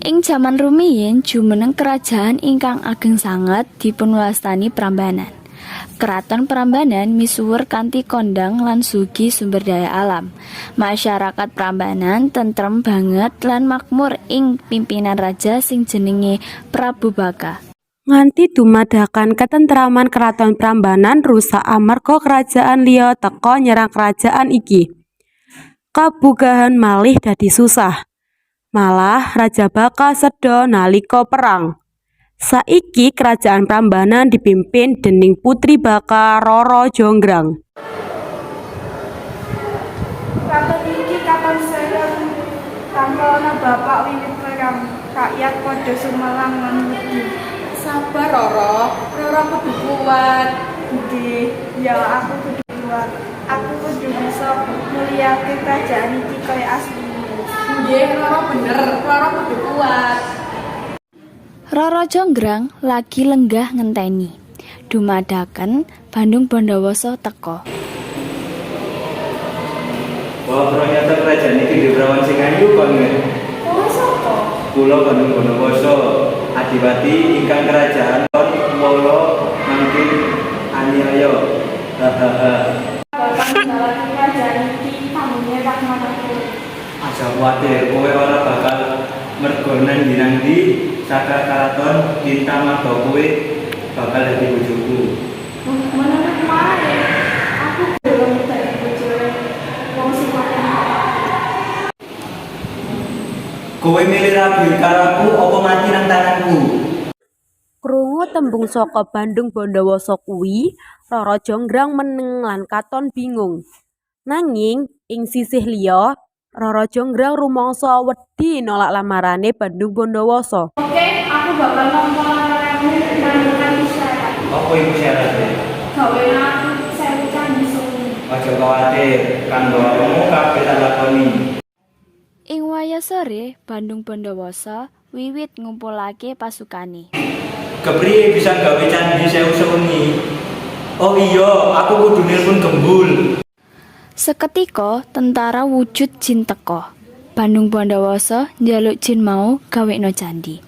Ing jaman rumiyin jumeneng kerajaan ingkang ageng sanget dipunwastani Prambanan. Keraton Prambanan misuwur kanthi kondang lan sugih sumber daya alam. Masyarakat Prambanan tentrem banget lan makmur ing pimpinan raja sing jenenge Prabu Baka. Nganti dumadakan ketentraman keraton Prambanan rusak amarga kerajaan liya teka nyerang kerajaan iki. Kabugahan malih dadi susah. Malah Raja Baka seda nalika perang. Saiki kerajaan Prambanan dipimpin dening Putri Baka Rara Jonggrang. Katon iki katon serem tanpa ana bapak wiwit perang. Rakyat padha sumelang lan wedi. Sabar Roro kudu kuat. Nggih, ya aku kudu kuat. Aku kudu bisa mulyake kerajaan iki kaya asline. Nggih, Roro bener, Roro kudu kuat. Rara Jonggrang lagi lenggah ngenteni. Dumadaken Bandung Bondowoso teka. Wah, ternyata kerajaan iki dibrawan sing ayu banget. Kowe sapa? Kula Bandung Bondowoso, adipati ingkang kerajaan Wolo mangkin aniaya. Hahaha. Bapak njalani kerajaan iki pamune tak mataku. Aja kuwatir, kowe ora bakal mergo nang-ndi saka karaton Kinta Marga kowe bakal dadi bojoku. Menurut wae, aku belum dadi bojone wong sing Kowe milih rabi karo aku apa mati nang tanganku? Krungu tembung saka Bandung Bondowoso kuwi, Rara Jonggrang meneng lan katon bingung. Nanging ing sisih liya, Rara Jonggrang rumangsa wedi nolak lamarane Bandung Bondowoso. Oke, aku bakal ngomong nang isyarat. Apa iku syaratnya? Gawe aku sewu candi sunyi. Aja kuwatir, kanggo awakmu kabeh tak lakoni. Ing wayah sore Bandung Bondowoso wiwit ngumpulake pasukane. Kepriye bisa gawe candi sewu sewengi? Oh iya, aku kudu nelpon Gembul. Seketika tentara wujud jin teka. Bandung Bondowoso njaluk jin mau gawekno candi.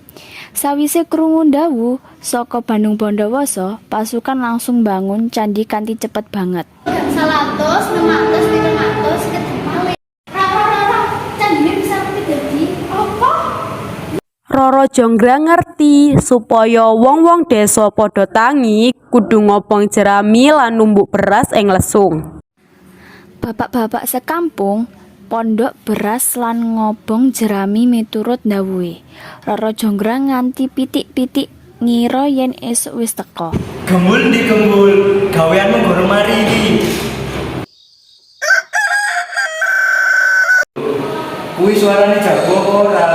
Sawise krungu ndawu saka Bandung Bondowoso, pasukan langsung bangun candi kanthi cepet banget. 100, 600, 700, kedepale. Rara, candine bisa dadi apa? Rara Jonggrang ngerti supaya wong-wong desa padha tangi kudu ngobong jerami lan numbuk beras ing lesung. Bapak-bapak sekampung pondok beras lan ngobong jerami miturut ndawuhe. Rara Jonggrang nganti pitik-pitik ngira yen esuk wis teka. Gembul ndi Gembul, gaweanmu goro mari iki. Kuwi suarane jago apa ora?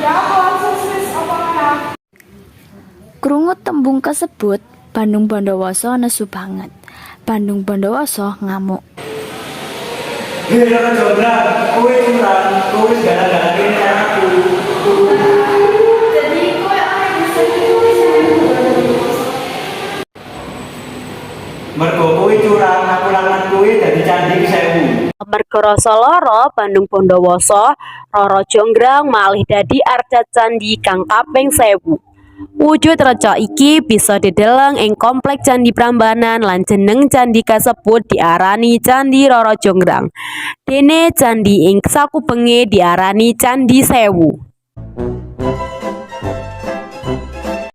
Ya apa sis apa ora? Krungu tembung kasebut, Bandung Bondowoso nesu banget. Bandung Bondowoso ngamuk. Hei Rara Jonggrang, kowe curang, kowe segala-galanya kene aku. Jadi kowe ora bisa nulis Mergo kowe curang, aku lawan kowe dadi candi sewu. Merga rasa lara Bandung Bondowoso, Rara Jonggrang malih dadi arca candi kang kaping 1000. Wujud reca iki bisa dideleng ing komplek Candi Prambanan lan jeneng candi kasebut diarani Candi Rara Jonggrang. Dene candi ing sakubenge diarani Candi Sewu.